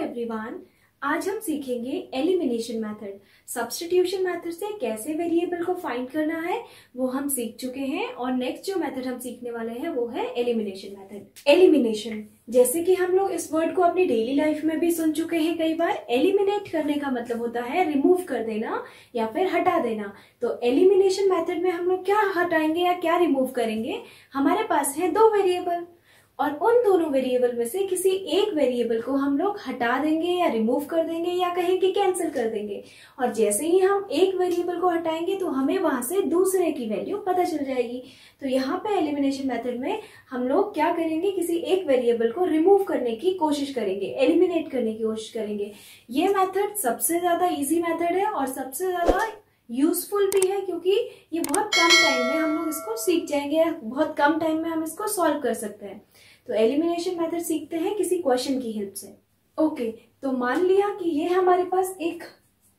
Everyone, आज हम सीखेंगे एलिमिनेशन मेथड। सब्स्टिट्यूशन मेथड से कैसे वेरिएबल को फाइंड करना है वो हम सीख चुके हैं और नेक्स्ट जो मेथड हम सीखने वाले हैं वो है एलिमिनेशन मेथड। एलिमिनेशन, जैसे कि हम लोग इस वर्ड को अपनी डेली लाइफ में भी सुन चुके हैं कई बार। एलिमिनेट करने का मतलब होता है रिमूव कर देना या फिर हटा देना। तो एलिमिनेशन मेथड में हम लोग क्या हटाएंगे या क्या रिमूव करेंगे? हमारे पास है दो वेरिएबल और उन दोनों वेरिएबल में से किसी एक वेरिएबल को हम लोग हटा देंगे या रिमूव कर देंगे या कहें कि कैंसिल कर देंगे। और जैसे ही हम एक वेरिएबल को हटाएंगे तो हमें वहां से दूसरे की वैल्यू पता चल जाएगी। तो यहाँ पे एलिमिनेशन मेथड में हम लोग क्या करेंगे, किसी एक वेरिएबल को रिमूव करने की कोशिश करेंगे, एलिमिनेट करने की कोशिश करेंगे। ये मेथड सबसे ज्यादा इजी मेथड है और सबसे ज्यादा यूजफुल भी है, क्योंकि ये बहुत कम टाइम में हम लोग इसको सीख जाएंगे, बहुत कम टाइम में हम इसको सॉल्व कर सकते हैं। तो एलिमिनेशन मेथड सीखते हैं किसी क्वेश्चन की हेल्प से। ओके, तो मान लिया कि ये हमारे पास एक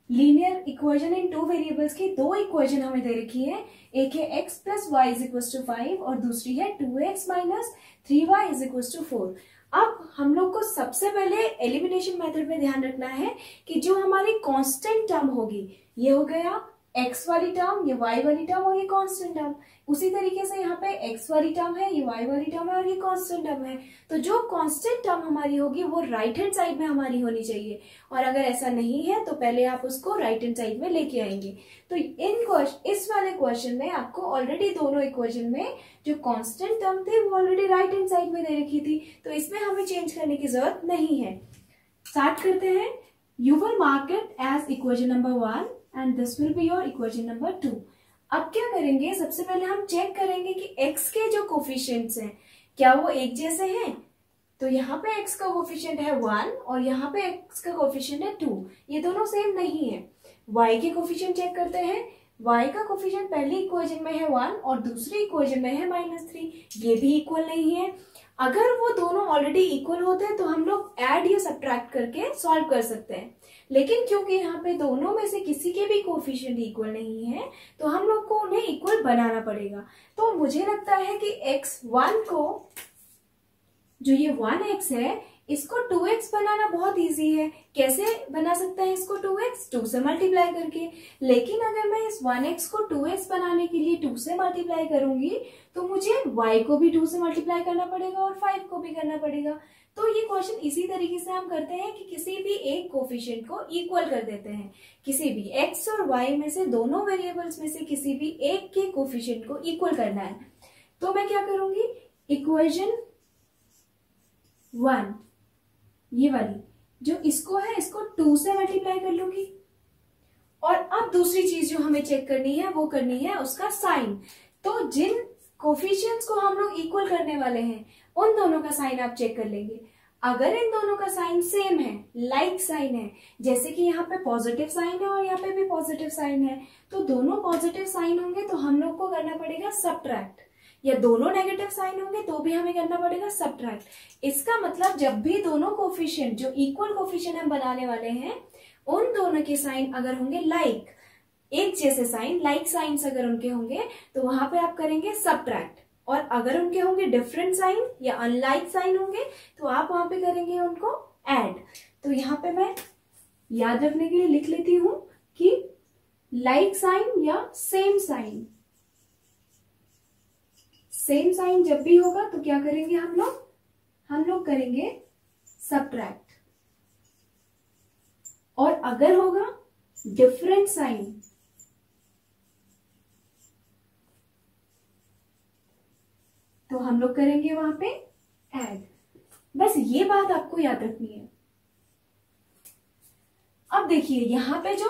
linear equation in two variables की दो इक्वेशन हमें दे रखी है। एक है x plus y is equal to 5 और दूसरी है 2x minus 3y is equal to 4। अब हम लोग को सबसे पहले एलिमिनेशन मेथड में ध्यान रखना है कि जो हमारी कांस्टेंट टर्म होगी, ये हो गया x वाली टर्म, ये y वाली टर्म और ये कांस्टेंट टर्म। उसी तरीके से यहाँ पे x वाली टर्म है, ये y वाली टर्म है और ये कांस्टेंट टर्म है। तो जो कांस्टेंट टर्म हमारी होगी वो राइट हैंड साइड में हमारी होनी चाहिए, और अगर ऐसा नहीं है तो पहले आप उसको राइट हैंड साइड में लेके आएंगे। तो इस वाले क्वेश्चन में आपको ऑलरेडी दोनों इक्वेशन में जो कांस्टेंट टर्म थे वो ऑलरेडी राइट हैंड साइड में दे रखी थी, तो इसमें हमें चेंज करने की जरूरत नहीं है। स्टार्ट करते हैं। You will mark it as equation number 1 and this will be your equation number 2। अब क्या करेंगे, सबसे पहले हम चेक करेंगे कि x के जो कोफिशिएंट्स हैं क्या वो एक जैसे हैं। तो यहाँ पे x का कोफिशिएंट है 1 और यहाँ पे x का कोफिशिएंट है 2, ये दोनों सेम नहीं है। y के कोफिशिएंट चेक करते हैं। y का कोफिशिएंट पहली इक्वेशन में है 1 और दूसरी इक्वेशन में है -3, ये भी इक्वल नहीं है। अगर वो दोनों ऑलरेडी इक्वल होते हैं तो हम लोग ऐड या सब्ट्रैक्ट करके सॉल्व कर सकते हैं, लेकिन क्योंकि यहाँ पे दोनों में से किसी के भी कोफिशिएंट इक्वल नहीं है तो हम लोग को उन्हें इक्वल बनाना पड़ेगा। तो मुझे लगता है कि x1 को, जो ये 1x है, इसको 2x बनाना बहुत इजी है। कैसे बना सकते हैं इसको 2x? 2 से मल्टीप्लाई करके। लेकिन अगर मैं इस 1x को 2x बनाने के लिए 2 से मल्टीप्लाई करूंगी तो मुझे y को भी 2 से मल्टीप्लाई करना पड़ेगा और 5 को भी करना पड़ेगा। तो ये क्वेश्चन इसी तरीके से हम करते हैं कि किसी भी एक कोफिशिएंट को इक्वल कर देते हैं। किसी भी x और y में से, दोनों वेरिएबल्स में से किसी भी एक के कोफिशिएंट को इक्वल करना है। तो मैं क्या करूंगी, इक्वेशन 1 ये वाली जो इसको है, इसको 2 से मल्टीप्लाई कर लूंगी। और अब दूसरी चीज जो हमें चेक करनी है वो करनी है उसका साइन। तो जिन कोफिशिएंट्स को हम लोग इक्वल करने वाले हैं उन दोनों का साइन आप चेक कर लेंगे। अगर इन दोनों का साइन सेम है, लाइक साइन है, जैसे कि यहाँ पे पॉजिटिव साइन है और यहाँ पे भी पॉजिटिव साइन है, तो दोनों पॉजिटिव साइन होंगे तो हम लोग को करना पड़ेगा सब्ट्रैक्ट, या दोनों नेगेटिव साइन होंगे तो भी हमें करना पड़ेगा सब्ट्रैक्ट। इसका मतलब जब भी दोनों कोफिशिएंट, जो इक्वल कोफिशिएंट हम बनाने वाले हैं, उन दोनों के साइन अगर होंगे लाइक, एक जैसे साइन, लाइक साइंस अगर उनके होंगे तो वहां पे आप करेंगे सब्ट्रैक्ट। और अगर उनके होंगे डिफरेंट साइन या अनलाइक साइन होंगे तो आप वहां पे करेंगे उनको ऐड। तो यहाँ पे मैं याद रखने के लिए लिख लेती हूं कि लाइक साइन या सेम साइन, सेम साइन जब भी होगा तो क्या करेंगे हम लोग करेंगे सब्ट्रैक्ट। और अगर होगा डिफरेंट साइन तो हम लोग करेंगे वहां पे ऐड। बस ये बात आपको याद रखनी है। अब देखिए यहाँ पे जो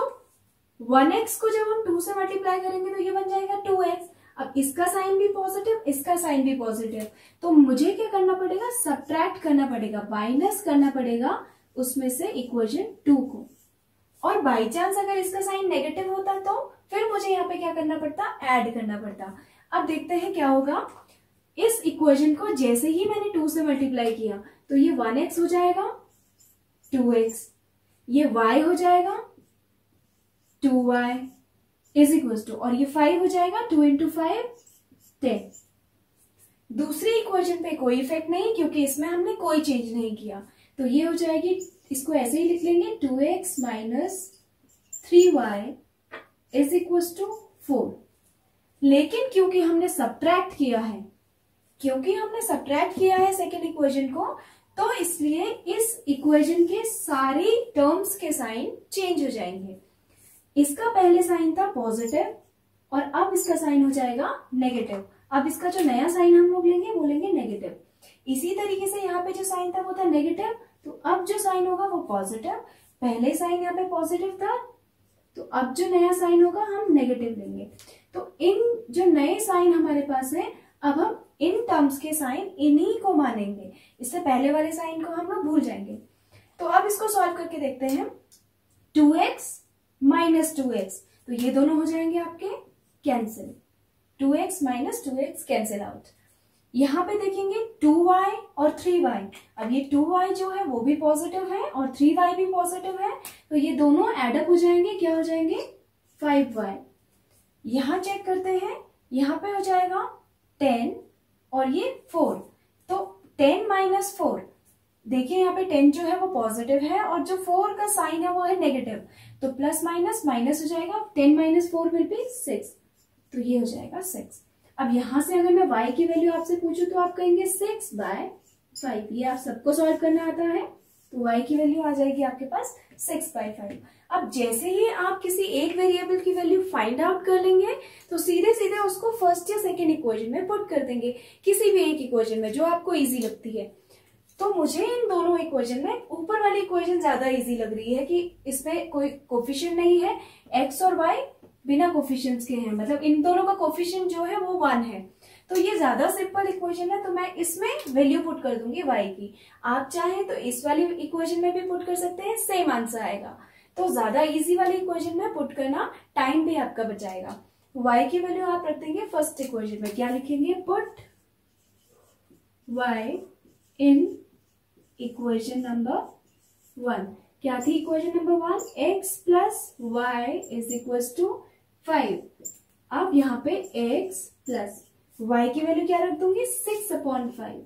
1x को जब हम 2 से मल्टीप्लाई करेंगे तो ये बन जाएगा 2x। अब इसका साइन भी पॉजिटिव, इसका साइन भी पॉजिटिव, तो मुझे क्या करना पड़ेगा, सब्ट्रैक्ट करना पड़ेगा, माइनस करना पड़ेगा उसमें से इक्वेशन 2 को। और बाई चांस अगर इसका साइन नेगेटिव होता तो फिर मुझे यहाँ पे क्या करना पड़ता, ऐड करना पड़ता। अब देखते हैं क्या होगा। इस इक्वेशन को जैसे ही मैंने 2 से मल्टीप्लाई किया तो ये 1x हो जाएगा 2x, ये y हो जाएगा 2y इज इक्वल टू, और ये 5 हो जाएगा 2 इंटू 5 10। दूसरी इक्वेशन पे कोई इफेक्ट नहीं क्योंकि इसमें हमने कोई चेंज नहीं किया। तो ये हो जाएगी, इसको ऐसे ही लिख लेंगे 2x minus 3y is equal to 4। लेकिन क्योंकि हमने सब्ट्रैक्ट किया है सेकेंड इक्वेशन को, तो इसलिए इस इक्वेशन के सारी टर्म्स के साइन चेंज हो जाएंगे। इसका पहले साइन था पॉजिटिव और अब इसका साइन हो जाएगा नेगेटिव। अब इसका जो नया साइन हम लोग लेंगे वो लेंगे नेगेटिव। इसी तरीके से यहाँ पे जो साइन था वो था नेगेटिव, तो अब जो साइन होगा वो पॉजिटिव। पहले साइन यहाँ पे पॉजिटिव था, तो अब जो नया साइन होगा हम नेगेटिव लेंगे। तो इन जो नए साइन हमारे पास है, अब हम इन टर्म्स के साइन इन्हीं को मानेंगे, इससे पहले वाले साइन को हम लोग भूल जाएंगे। तो अब इसको सॉल्व करके देखते हैं। 2x माइनस 2x, तो ये दोनों हो जाएंगे आपके cancel. 2x minus 2x cancel out. यहाँ पे देखेंगे 2y और 3y। अब ये 2y जो है वो भी पॉजिटिव है और 3y भी पॉजिटिव है, तो ये दोनों एडअप हो जाएंगे, क्या हो जाएंगे 5y। यहाँ चेक करते हैं, यहाँ पे हो जाएगा 10 और ये 4, तो 10 माइनस 4, देखिए यहाँ पे 10 जो है वो पॉजिटिव है और जो 4 का साइन है वो है नेगेटिव, तो प्लस माइनस माइनस हो जाएगा। 10 माइनस 4 विल बी 6, तो ये हो जाएगा 6। अब यहां से अगर मैं y की वैल्यू आपसे पूछूं तो आप कहेंगे 6/5। ये आप सबको सॉल्व करना आता है, तो y की वैल्यू आ जाएगी आपके पास 6/5। अब जैसे ही आप किसी एक वेरिएबल की वैल्यू फाइंड आउट कर लेंगे, तो सीधे सीधे उसको फर्स्ट या सेकेंड इक्वेशन में पुट कर देंगे, किसी भी एक इक्वेशन में जो आपको इजी लगती है। तो मुझे इन दोनों इक्वेशन में ऊपर वाली इक्वेशन ज्यादा इजी लग रही है कि इसमें कोई कोफिशिएंट नहीं है, x और y बिना कोफिशिएंट्स के हैं, मतलब इन दोनों का कोफिशिएंट जो है वो 1 है। तो ये ज्यादा सिंपल इक्वेशन है, तो मैं इसमें वैल्यू पुट कर दूंगी y की। आप चाहें तो इस वाली इक्वेशन में भी पुट कर सकते हैं, सेम आंसर आएगा। तो ज्यादा इजी वाली इक्वेशन में पुट करना टाइम भी आपका बचाएगा। y की वैल्यू आप रख देंगे फर्स्ट इक्वेशन में, क्या लिखेंगे, put y in equation number 1। क्या थी equation number 1, x plus y is equal to 5। अब यहाँ पे x प्लस y की वैल्यू क्या रख दूंगी, 6/5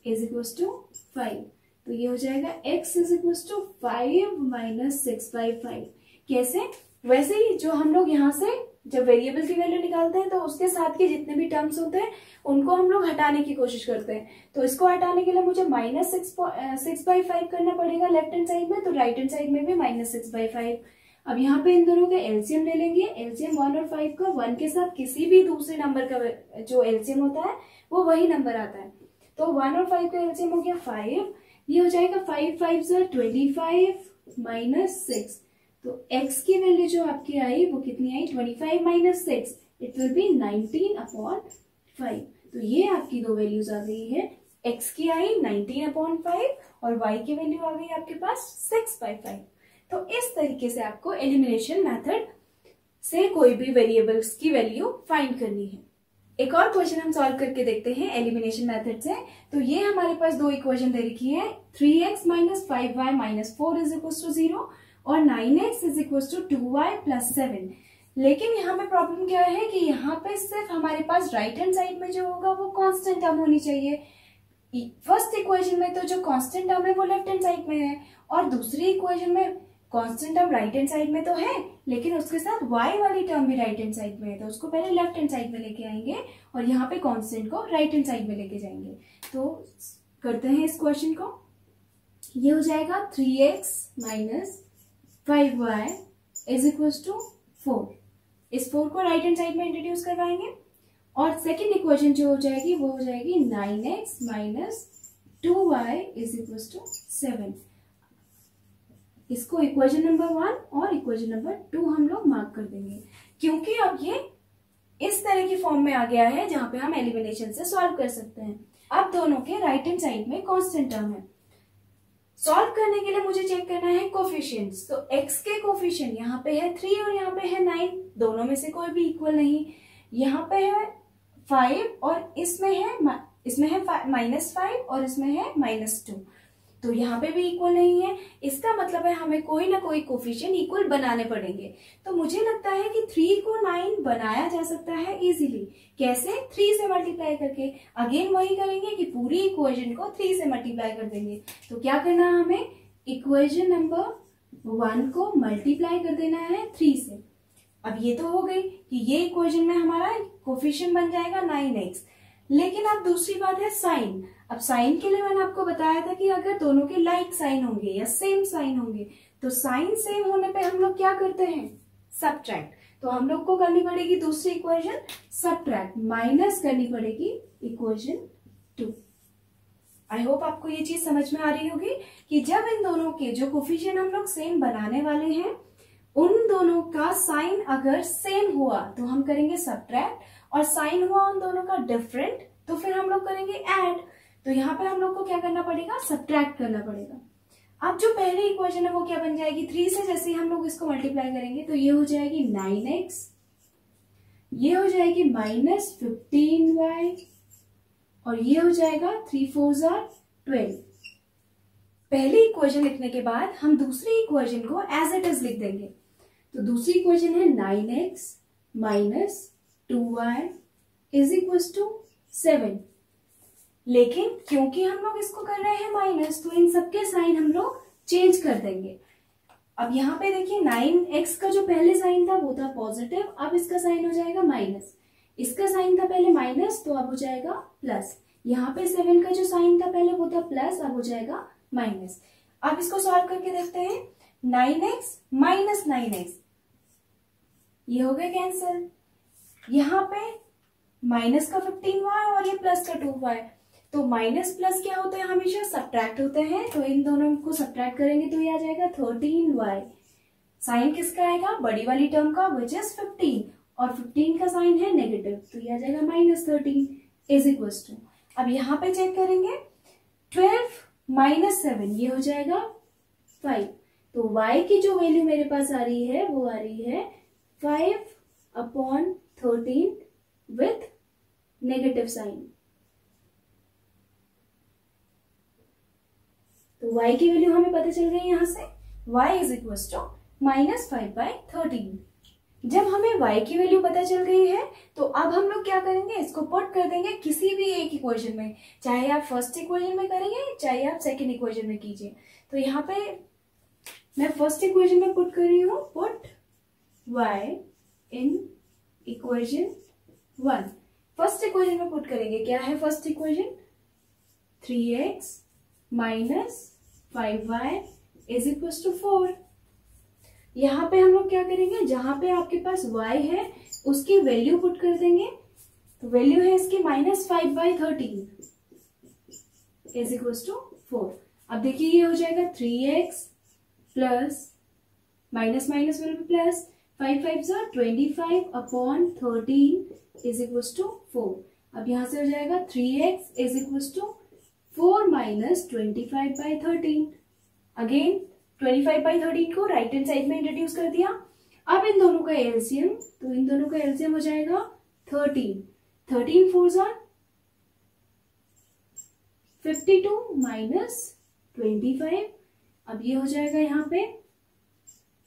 इज इक्वल टू 5। तो ये हो जाएगा x इज इक्वल टू 5 माइनस 6/5। कैसे, वैसे ही जो हम लोग यहाँ से जब वेरिएबल की वैल्यू निकालते हैं तो उसके साथ के जितने भी टर्म्स होते हैं उनको हम लोग हटाने की कोशिश करते हैं। तो इसको हटाने के लिए मुझे माइनस 6/5 करना पड़ेगा लेफ्ट हैंड साइड में, तो राइट हैंड साइड में भी माइनस 6/5। अब यहाँ पे इन दोनों का एलसीएम ले लेंगे। एलसीएम 1 और 5 का 1 के साथ किसी भी दूसरे नंबर का जो एलसीएम होता है वो वही नंबर आता है। तो 1 और 5 का एलसीएम हो गया 5, ये हो जाएगा 5 5 25 माइनस 6। तो x की वैल्यू जो आपकी आई वो कितनी आई, 25 माइनस 6, इट विल बी 19/5। तो ये आपकी दो वैल्यूज आ गई है, x की आई 19/5 और y की वैल्यू आ गई आपके पास 6/5। तो इस तरीके से आपको एलिमिनेशन मेथड से कोई भी वेरिएबल्स की वैल्यू फाइंड करनी है। एक और क्वेश्चन हम सॉल्व करके देखते हैं एलिमिनेशन मेथड से। तो ये हमारे पास दो इक्वेशन दे रखी है, 3x minus 5y minus 4 is equal to 0 और 9x is equal to 2y plus 7। लेकिन यहाँ पे प्रॉब्लम क्या है कि यहाँ पे सिर्फ हमारे पास राइट हैंड साइड में जो होगा वो कांस्टेंट टर्म होनी चाहिए। फर्स्ट इक्वेशन में तो जो कांस्टेंट टर्म है वो लेफ्ट हैंड साइड में है और दूसरी इक्वेशन में constant term right hand side में तो है, लेकिन उसके साथ y वाली टर्म भी राइट हैंड साइड में है, तो उसको पहले लेफ्ट हैंड साइड में लेके आएंगे और यहाँ पे कांस्टेंट को राइट हैंड साइड में लेके जाएंगे। तो करते हैं इस क्वेश्चन को। ये हो जाएगा 3x minus 5y is equal to 4। इस 4 को राइट हैंड साइड में इंट्रोड्यूस करवाएंगे और सेकेंड इक्वेशन जो हो जाएगी वो हो जाएगी 9x minus 2y is equal to 7। इसको इक्वेशन नंबर 1 और इक्वेशन नंबर 2 हम लोग मार्क कर देंगे, क्योंकि अब ये इस तरह की फॉर्म में आ गया है जहां पे हम एलिमिनेशन से सॉल्व कर सकते हैं। अब दोनों के राइट हैंड साइड में कांस्टेंट टर्म है। सॉल्व करने के लिए मुझे चेक करना है कोफिशिएंट्स। तो x के कोफिशिएंट यहाँ पे है 3 और यहाँ पे है 9, दोनों में से कोई भी इक्वल नहीं। यहाँ पे है 5 और इसमें है -5 और इसमें है -2। तो यहाँ पे भी इक्वल नहीं है, इसका मतलब है हमें कोई ना कोई कोफिशिएंट इक्वल बनाने पड़ेंगे। तो मुझे लगता है कि 3 को 9 बनाया जा सकता है इजीली। कैसे? 3 से मल्टीप्लाई करके। अगेन वही करेंगे कि पूरी इक्वेशन को 3 से मल्टीप्लाई कर देंगे। तो क्या करना है हमें? इक्वेशन नंबर 1 को मल्टीप्लाई कर देना है 3 से। अब ये तो हो गई कि ये इक्वेशन में हमारा कोफिशिएंट बन जाएगा 9x। लेकिन अब दूसरी बात है साइन। अब साइन के लिए मैंने आपको बताया था कि अगर दोनों के लाइक साइन होंगे या सेम साइन होंगे तो साइन सेम होने पे हम लोग क्या करते हैं? सबट्रैक्ट। तो हम लोग को करनी पड़ेगी दूसरी इक्वेशन सबट्रैक्ट, माइनस करनी पड़ेगी इक्वेशन 2। आई होप आपको ये चीज समझ में आ रही होगी कि जब इन दोनों के जो कोफिशिएंट हम लोग सेम बनाने वाले हैं उन दोनों का साइन अगर सेम हुआ तो हम करेंगे सबट्रैक्ट, और साइन हुआ उन दोनों का डिफरेंट तो फिर हम लोग करेंगे ऐड। तो यहाँ पे हम लोग को क्या करना पड़ेगा? सबट्रैक्ट करना पड़ेगा। अब जो पहली इक्वेशन है वो क्या बन जाएगी? 3 से जैसे ही हम लोग इसको मल्टीप्लाई करेंगे तो ये हो जाएगी 9x, ये हो जाएगी -15y, और ये हो जाएगा 3 4 12। पहली इक्वेशन लिखने के बाद हम दूसरी इक्वेशन को एज इट इज लिख देंगे। तो दूसरी इक्वेशन है 9x - 2y = 7। लेकिन क्योंकि हम लोग इसको कर रहे हैं माइनस तो इन सबके साइन हम लोग चेंज कर देंगे। अब यहाँ पे देखिए 9x का जो पहले साइन था वो था पॉजिटिव, अब इसका साइन हो जाएगा माइनस। इसका साइन था पहले माइनस तो अब हो जाएगा प्लस। यहाँ पे 7 का जो साइन था पहले वो था प्लस, अब हो जाएगा माइनस। अब इसको सॉल्व करके देखते हैं। 9x - 9x ये हो गया कैंसिल। यहाँ पे माइनस का 15y और ये प्लस का 2y। तो माइनस प्लस क्या होते हैं? हमेशा सब्ट्रैक्ट होते हैं। तो इन दोनों को सब्ट्रैक्ट करेंगे तो ये आ जाएगा 13y। साइन किसका आएगा? बड़ी वाली टर्म का, विच इज 15, और 15 का साइन है नेगेटिव तो ये आ जाएगा -13 = अब यहाँ पे चेक करेंगे 12 - 7 ये हो जाएगा 5। तो y की जो वैल्यू मेरे पास आ रही है वो आ रही है 5/13 विथ नेगेटिव साइन। तो y की वैल्यू हमें पता चल गई यहां से, y = -5/13। जब हमें y की वैल्यू पता चल गई है तो अब हम लोग क्या करेंगे? इसको पुट कर देंगे किसी भी एक इक्वेशन में, चाहे आप फर्स्ट इक्वेशन में करेंगे चाहे आप सेकंड इक्वेशन में कीजिए। तो यहाँ पे मैं फर्स्ट इक्वेशन में पुट कर रही हूँ, put y in equation 1। First equation में पुट करेंगे, क्या है फर्स्ट इक्वेशन? 3x - 5y = 4। यहाँ पे हम लोग क्या करेंगे? जहां पे आपके पास y है उसकी वैल्यू पुट कर देंगे। तो वैल्यू है इसकी -5/13 = 4। अब देखिए ये हो जाएगा 3x plus minus minus will be plus, 5 5 25/13 = 4। अब यहां से हो जाएगा 3x = 4 - 25/13। अगेन 25/13 को राइट हैंड साइड में इंट्रोड्यूस कर दिया। अब इन दोनों का एलसीएम, तो इन दोनों का एलसीएम हो जाएगा 13। 13 4 52 - 25। अब ये हो जाएगा यहाँ पे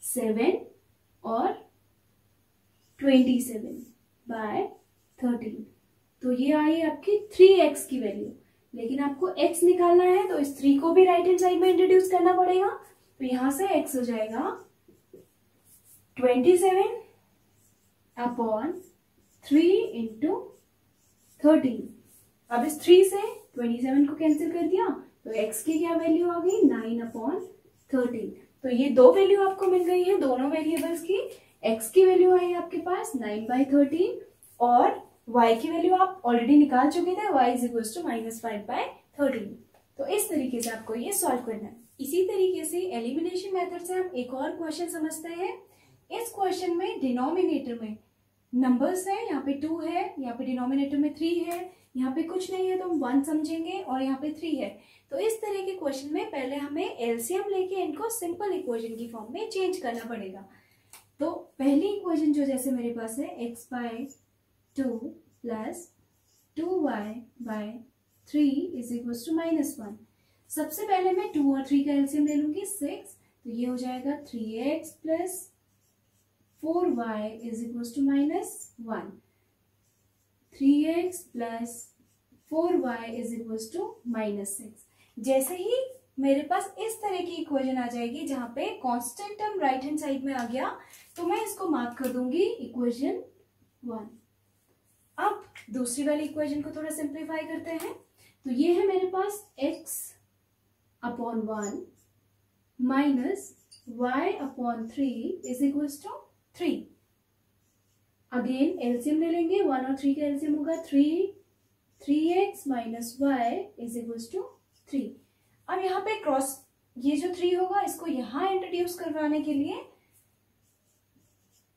7 और 27/13। तो ये आई आपकी 3x की वैल्यू। लेकिन आपको x निकालना है तो इस 3 को भी राइट हैंड साइड में इंट्रोड्यूस करना पड़ेगा। तो यहां से x हो जाएगा 27/3 × 13। अब इस 3 से 27 को कैंसिल कर दिया तो x की क्या वैल्यू आ गई? 9/13। तो ये दो वैल्यू आपको मिल गई है दोनों वेरिएबल्स की। x की वैल्यू आई आपके पास 9/13 और y की वैल्यू आप ऑलरेडी निकाल चुके थे, y = -5/13। तो इस तरीके से आपको ये सॉल्व करना है। इसी तरीके से एलिमिनेशन मेथड से हम एक और क्वेश्चन समझते हैं। इस क्वेश्चन में डिनोमिनेटर में नंबर्स है, यहाँ पे 2 है, यहाँ पे डिनोमिनेटर में 3 है, यहाँ पे कुछ नहीं है तो हम 1 समझेंगे और यहाँ पे 3 है। तो इस तरह के क्वेश्चन में पहले हमें एलसीएम लेके इनको सिंपल इक्वेशन की फॉर्म में चेंज करना पड़ेगा। तो पहली इक्वेशन जो जैसे मेरे पास है x/2 + 2y/3 = -1। सबसे पहले मैं 2 और 3 का एलसीएम ले लूंगी 6, तो ये हो जाएगा 3x plus 4y is equal to -1। 3x plus 4y is equal to -6। जैसे ही मेरे पास इस तरह की इक्वेशन आ जाएगी जहां पे constant term right hand side में आ गया, तो मैं इसको मार्क कर दूंगी इक्वेशन 1। अब दूसरी वाली इक्वेशन को थोड़ा सिंप्लीफाई करते हैं। तो ये है मेरे पास x upon 1 minus y upon 3 is equal to 3। Again LCM ले लेंगे, 1 और 3 का एलसीएम होगा 3x minus y is equal to 3। अब यहाँ पे क्रॉस, ये जो 3 होगा इसको यहां इंट्रोड्यूस करवाने के लिए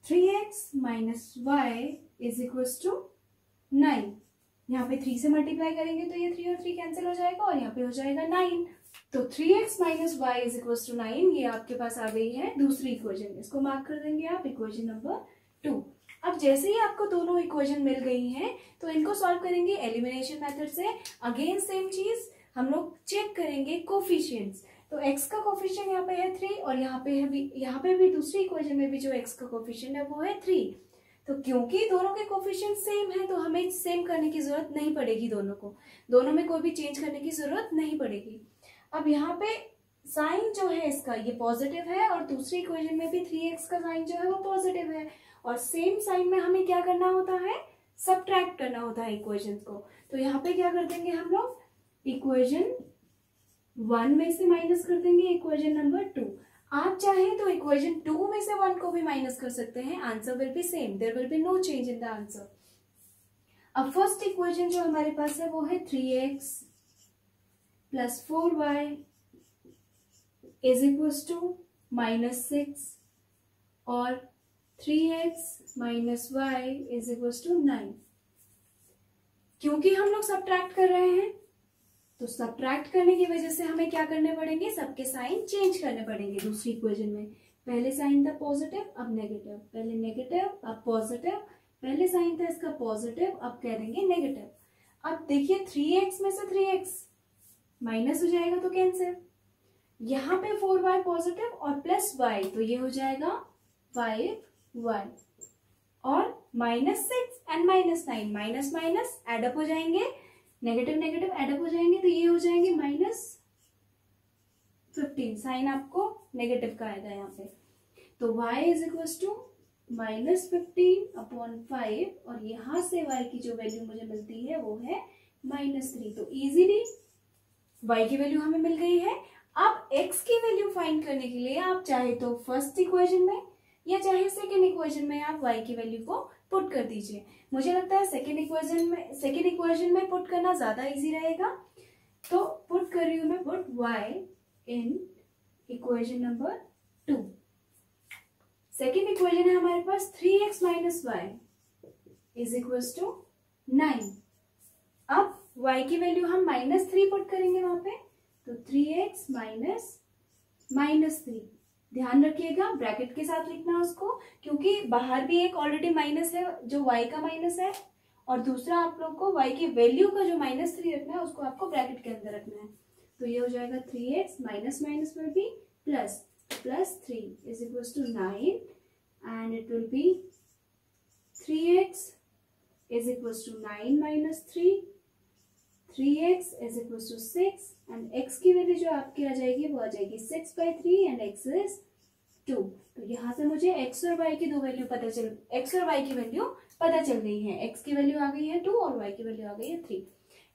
3x minus y is equal to 9। यहाँ पे 3 से मल्टीप्लाई करेंगे तो ये 3 और 3 कैंसिल हो जाएगा और यहाँ पे हो जाएगा 9। तो 3x minus y is equal to 9, ये आपके पास आ गई है दूसरी इक्वेशन। इसको मार्क कर देंगे आप इक्वेशन नंबर 2। अब जैसे ही आपको दोनों इक्वेशन मिल गई हैं तो इनको सॉल्व करेंगे एलिमिनेशन मेथड से। अगेन सेम चीज, हम लोग चेक करेंगे कोफिशिएंट्स। तो x का कोफिशिएंट यहाँ पे है 3 और यहाँ पे भी दूसरी इक्वेशन में भी जो x का कोफिशिएंट है वो है 3। तो क्योंकि दोनों के कोफिशिएंट सेम है तो हमें सेम करने की जरूरत नहीं पड़ेगी, दोनों में कोई भी चेंज करने की जरूरत नहीं पड़ेगी। अब यहाँ पे साइन जो है इसका ये पॉजिटिव है और दूसरी इक्वेशन में भी 3x का साइन जो है वो पॉजिटिव है, और सेम साइन में हमें क्या करना होता है, सबट्रैक्ट करना होता है इक्वेशन को। तो यहाँ पे क्या कर देंगे हम लोग, इक्वेशन 1 में से माइनस कर देंगे इक्वेशन नंबर 2। आप चाहें तो इक्वेशन 2 में से 1 को भी माइनस कर सकते हैं, answer will be same, there will be no change in the answer. अब फर्स्ट इक्वेशन जो हमारे पास है वो है 3x plus 4y is equal to -6 और 3x minus y is equal to 9। क्योंकि हम लोग सब्ट्रैक्ट कर रहे हैं तो सब्ट्रैक्ट करने की वजह से हमें क्या करने पड़ेंगे, सबके साइन चेंज करने पड़ेंगे। दूसरी इक्वेशन में पहले साइन था पॉजिटिव, अब नेगेटिव, पहले नेगेटिव अब पॉजिटिव, पहले साइन था इसका पॉजिटिव, अब कह देंगे नेगेटिव। अब देखिए 3x में से 3x माइनस हो जाएगा तो कैंसिल, यहाँ पे 4y पॉजिटिव और प्लस y, तो ये हो जाएगा 5y और -6 एंड -9 माइनस माइनस एडअप हो जाएंगे, नेगेटिव नेगेटिव एडअप हो जाएंगे, तो ये हो जाएंगे -15। साइन आपको नेगेटिव का आएगा यहाँ पे। तो y is equal to -15 upon 5 और यहाँ से y की जो वैल्यू मुझे मिलती है वो है -3। तो इजीली y की वैल्यू हमें मिल गई है। अब x की वैल्यू फाइंड करने के लिए आप चाहे तो फर्स्ट इक्वेशन में या चाहे सेकेंड इक्वेशन में आप y की वैल्यू को पुट कर दीजिए। मुझे लगता है सेकेंड इक्वेशन में पुट करना ज्यादा इजी रहेगा, तो पुट कर रही हूं मैं, put y in equation number 2। Second equation है हमारे पास 3x minus y is equal to 9। अब y की वैल्यू हम -3 पुट करेंगे वहां पे, तो 3x माइनस 3। ध्यान रखिएगा ब्रैकेट के साथ लिखना उसको, क्योंकि बाहर भी एक ऑलरेडी माइनस है जो y का माइनस है, और दूसरा आप लोग को y की वैल्यू का जो -3 रखना है उसको आपको ब्रैकेट के अंदर रखना है। तो ये हो जाएगा 3x माइनस माइनस में भी plus 3 is equal to 9 and it will be 3x is equal to 9 minus 3x is equal to 6 and x की वैल्यू जो आपकी आ जाएगी वो आ जाएगी 6/3 एंड x इज 2। तो यहाँ से मुझे x और y की दो वैल्यू x और y की वैल्यू पता चल गई है। x की वैल्यू आ गई है 2 और y की वैल्यू आ गई है 3।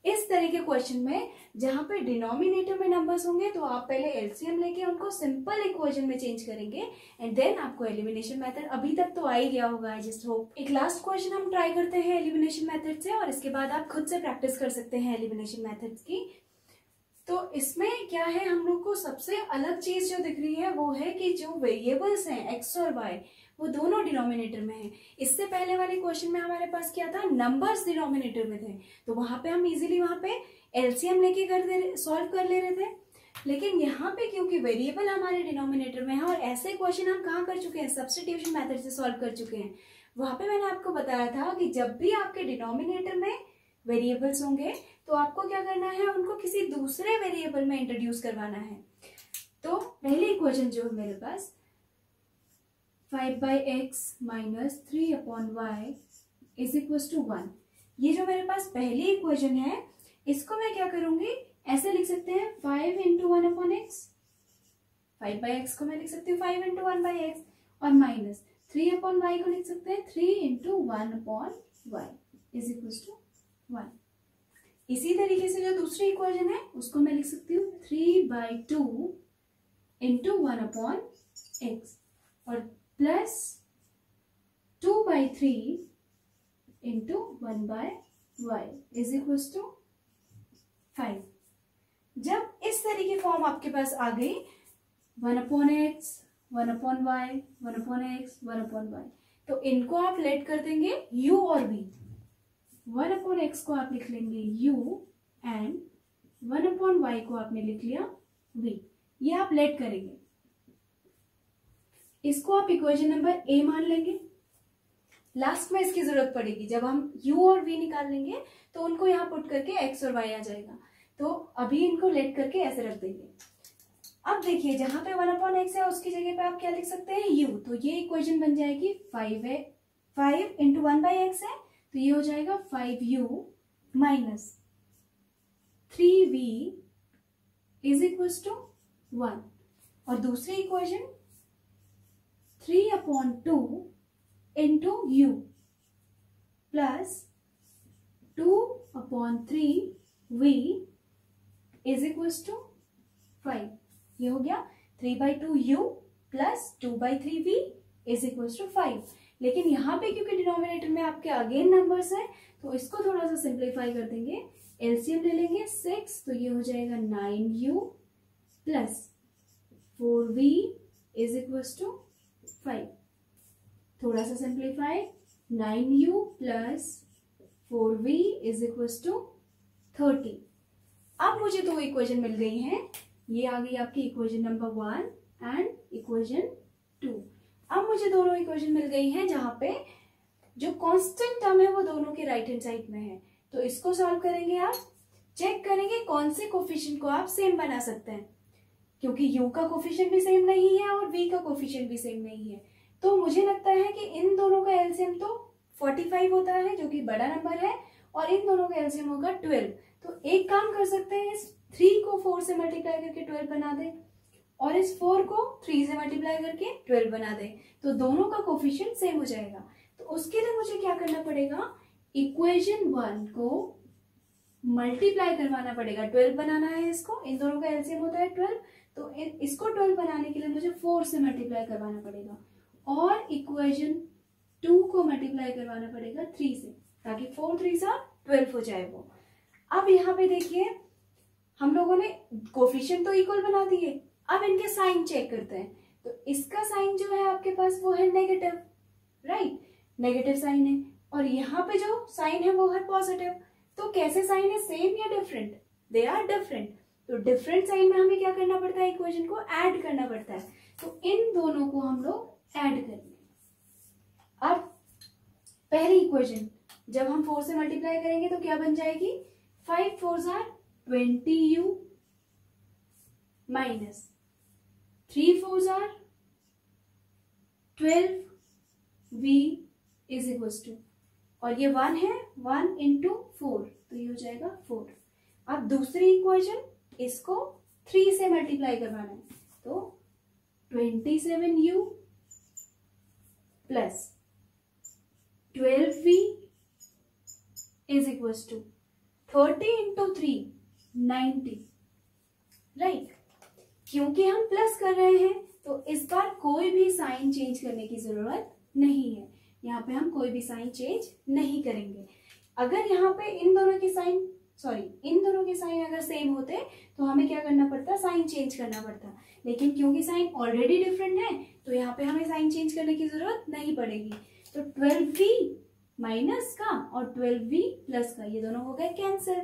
इस तरह के क्वेश्चन में जहां पे डिनोमिनेटर में नंबर्स होंगे तो आप पहले एलसीएम लेके उनको सिंपल इक्वेशन में चेंज करेंगे एंड देन आपको एलिमिनेशन मेथड, अभी तक तो आ ही गया होगा आई जस्ट होप। एक लास्ट क्वेश्चन हम ट्राई करते हैं एलिमिनेशन मेथड से और इसके बाद आप खुद से प्रैक्टिस कर सकते हैं एलिमिनेशन मेथड्स की। तो इसमें क्या है, हम लोग को सबसे अलग चीज जो दिख रही है वो है कि जो वेरिएबल्स हैं x और y वो दोनों डिनोमिनेटर में हैं। इससे पहले वाले क्वेश्चन में हमारे पास क्या था, नंबर्स डिनोमिनेटर में थे, तो वहां पे हम इजीली वहां पे एलसीएम लेके सॉल्व कर ले रहे थे। लेकिन यहाँ पे क्योंकि वेरिएबल हमारे डिनोमिनेटर में है और ऐसे क्वेश्चन हम कहाँ कर चुके हैं, सब्स्टिट्यूशन मेथड से सॉल्व कर चुके हैं। वहां पे मैंने आपको बताया था कि जब भी आपके डिनोमिनेटर में वेरिएबल्स होंगे तो आपको क्या करना है, उनको किसी दूसरे वेरिएबल में इंट्रोड्यूस करवाना है। तो पहली इक्वेशन जो है मेरे पास 5/x minus 3/y is equal to 1, ये जो मेरे पास पहली इक्वेशन है इसको मैं क्या करूंगी, ऐसे लिख सकते हैं 5 इंटू 1/x, 5/x को मैं लिख सकती हूँ 5 इंटू 1/x, और माइनस 3/y को लिख सकते हैं 3 into 1/y is equal to 1। इसी तरीके से जो दूसरी इक्वेशन है उसको मैं लिख सकती हूँ 3/2 इंटू 1/x और plus 2/3 into 1/y is equal to 5। जब इस तरह की फॉर्म आपके पास आ गई 1/x 1/y 1/x 1/y, तो इनको आप लेट कर देंगे u और v। 1/x को आप लिख लेंगे u एंड 1/y को आपने लिख लिया v, ये आप लेट करेंगे। इसको आप इक्वेशन नंबर a मान लेंगे। लास्ट में इसकी जरूरत पड़ेगी, जब हम u और v निकाल लेंगे तो उनको यहाँ पुट करके x और y आ जाएगा, तो अभी इनको लेट करके ऐसे रख देंगे। अब देखिए जहां पे 1/x है उसकी जगह पे आप क्या लिख सकते हैं u, तो ये इक्वेशन बन जाएगी 5 इंटू 1/x है तो ये हो जाएगा 5u minus 3v is equal to 1, और दूसरी equation 3/2 into u plus 2/3v is equal to 5, ये हो गया 3/2u plus 2/3v is equal to 5। लेकिन यहाँ पे क्योंकि डिनोमिनेटर में आपके अगेन नंबर्स हैं तो इसको थोड़ा सा सिंप्लीफाई कर देंगे, एलसीएम ले लेंगे 6, तो ये हो जाएगा 9u plus 4v is equal to 5। थोड़ा सा simplify 9u plus 4v is equal to 30। अब मुझे दो इक्वेशन मिल गई हैं, ये आ गई आपकी इक्वेशन नंबर 1 एंड इक्वेशन 2। अब मुझे दोनों इक्वेशन मिल गई हैं जहां पे जो कांस्टेंट टर्म है वो दोनों के राइट हैंड साइड में है, तो इसको सॉल्व करेंगे। आप चेक करेंगे कौन से कोफिशिएंट को आप सेम बना सकते हैं, क्योंकि u का कोफिशिएंट भी सेम नहीं है और v का कोफिशिएंट भी सेम नहीं है, तो मुझे लगता है कि इन दोनों का एलसीएम तो 45 होता है जो कि बड़ा नंबर है, और इन दोनों का एलसीएम होगा 12। तो एक काम कर सकते हैं, इस 3 को 4 से मल्टीप्लाई करके 12 बना दे और इस 4 को 3 से मल्टीप्लाई करके 12 बना दे, तो दोनों का कोफिशिएंट सेम हो जाएगा। तो उसके लिए मुझे क्या करना पड़ेगा, इक्वेशन 1 को मल्टीप्लाई करवाना पड़ेगा, 12 बनाना है इसको, इन दोनों का एलसीएम होता है 12, तो इसको 12 बनाने के लिए मुझे 4 से मल्टीप्लाई करवाना पड़ेगा और इक्वेशन 2 को मल्टीप्लाई करवाना पड़ेगा 3 से, ताकि 4 3 12 हो जाए वो। अब यहाँ पे देखिए हम लोगों ने कोफिशिएंट तो इक्वल बना दिए, अब इनके साइन चेक करते हैं। तो इसका साइन जो है आपके पास वो है नेगेटिव, राइट, नेगेटिव साइन है, और यहाँ पे जो साइन है वो है पॉजिटिव। तो कैसे साइन है, सेम या डिफरेंट? They are different. तो डिफरेंट साइन में हमें क्या करना पड़ता है, इक्वेशन को ऐड करना पड़ता है। तो इन दोनों को हम लोग ऐड करेंगे। अब पहली इक्वेशन जब हम 4 से मल्टीप्लाई करेंगे तो क्या बन जाएगी, 5 4s are 20u minus 3 4s are 12v is equal to, और ये 1 है, 1 इंटू 4 तो ये हो जाएगा 4। अब दूसरी इक्वेशन, इसको 3 से मल्टीप्लाई करवाना है, तो 27u plus 12v is equal to 30 into 3 90, right. क्योंकि हम प्लस कर रहे हैं तो इस बार कोई भी साइन चेंज करने की जरूरत नहीं है, यहाँ पे हम कोई भी साइन चेंज नहीं करेंगे। अगर यहाँ पे इन दोनों के साइन अगर सेम होते तो हमें क्या करना पड़ता, साइन चेंज करना पड़ता, लेकिन क्योंकि साइन ऑलरेडी डिफरेंट है तो यहाँ पे हमें साइन चेंज करने की जरूरत नहीं पड़ेगी। तो 12v माइनस का और 12v प्लस का ये दोनों हो गए कैंसिल।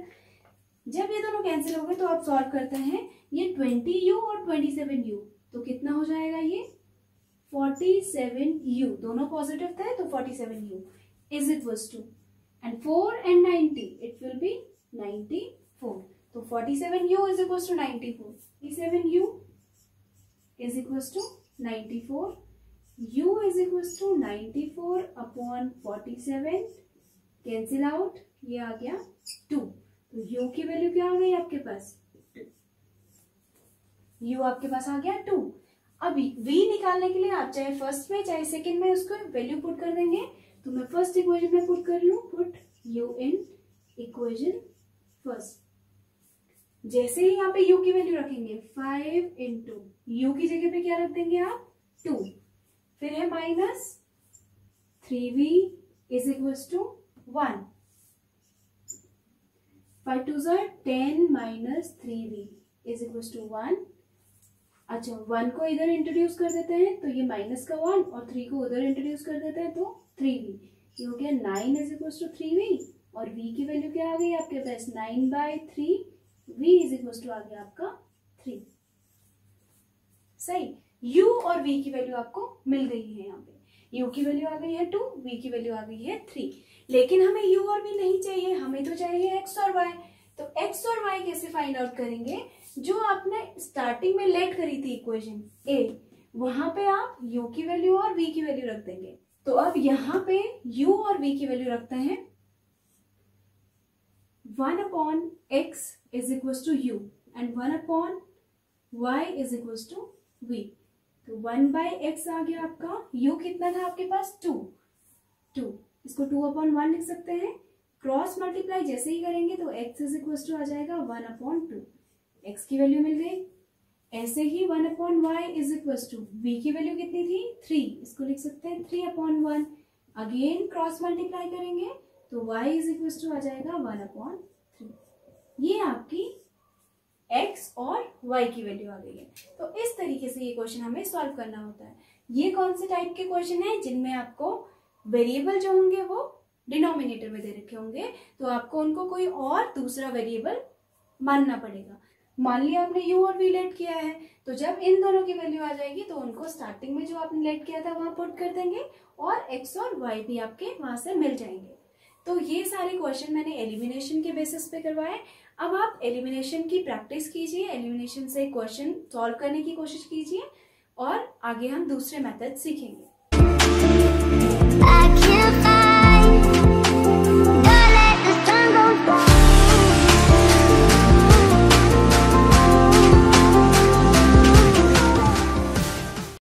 जब ये दोनों कैंसिल हो गए तो आप सॉल्व करते हैं, ये 20u और 27u तो कितना हो जाएगा, ये 47u, दोनों पॉजिटिव थे तो 47u is equal to, and 4 and 90 it will be 94। तो 47u is equal to 94, 47u is equal to 94, u is equal to 94 upon 47, cancel out, ये आ गया 2। तो u की वैल्यू क्या आ गई आपके पास, 2। u आपके पास आ गया 2। अभी v निकालने के लिए आप चाहे फर्स्ट में चाहे सेकंड में उसको वैल्यू पुट कर देंगे। तो मैं फर्स्ट इक्वेशन में पुट कर रही हूँ, put u in equation first. जैसे ही यहाँ पे u की वैल्यू रखेंगे 5 इंटू u की जगह पे क्या रख देंगे आप, 2। फिर है minus 3v is equal to 1, 5 2 10 minus 3v is equal to 1। अच्छा 1 को इधर इंट्रोड्यूस कर देते हैं तो ये माइनस का 1, और 3 को उधर इंट्रोड्यूस कर देते हैं तो 3v, ये हो गया 9 इज इक्वल टू 3v। और v की वैल्यू क्या आ गई आपके पास, 9/3, v इज इक्वल टू आ गया आपका 3। सही, u और v की वैल्यू आपको मिल गई है। यहाँ पे u की वैल्यू आ गई है 2, v की वैल्यू आ गई है 3। लेकिन हमें u और v नहीं चाहिए, हमें तो चाहिए x और y। तो x और y कैसे फाइंड आउट करेंगे, जो आपने स्टार्टिंग में लेट करी थी इक्वेशन a, वहां पे आप u की वैल्यू और v की वैल्यू रख देंगे। तो अब यहाँ पे u और v की वैल्यू रखते हैं, 1 upon x is equal to u and 1 upon y is equal to v। तो 1/x आ गया आपका, u कितना था आपके पास, 2, इसको 2 अपॉन 1 लिख सकते हैं। क्रॉस मल्टीप्लाई जैसे ही करेंगे तो x इज इक्वल टू आ जाएगा 1 अपॉन 2, x की वैल्यू मिल गई। ऐसे ही 1 upon y is equal to v की वैल्यू कितनी थी, 3, इसको लिख सकते हैं 3 अपॉन 1। अगेन क्रॉस मल्टीप्लाई करेंगे तो y इज इक्वल टू आ जाएगा 1 अपॉन 3। ये आपकी x और y की वैल्यू आ गई है। तो इस तरीके से ये क्वेश्चन हमें सॉल्व करना होता है। ये कौन से टाइप के क्वेश्चन है, जिनमें आपको वेरिएबल जो होंगे वो डिनोमिनेटर में दे रखे होंगे, तो आपको उनको कोई और दूसरा वेरिएबल मानना पड़ेगा। मान लिया आपने u और v लेट किया है, तो जब इन दोनों की वैल्यू आ जाएगी तो उनको स्टार्टिंग में जो आपने लेट किया था वहां पुट कर देंगे, और x और y भी आपके वहां से मिल जाएंगे। तो ये सारे क्वेश्चन मैंने एलिमिनेशन के बेसिस पे करवाए। अब आप एलिमिनेशन की प्रैक्टिस कीजिए, एलिमिनेशन से क्वेश्चन सॉल्व करने की कोशिश कीजिए, और आगे हम दूसरे मेथड सीखेंगे।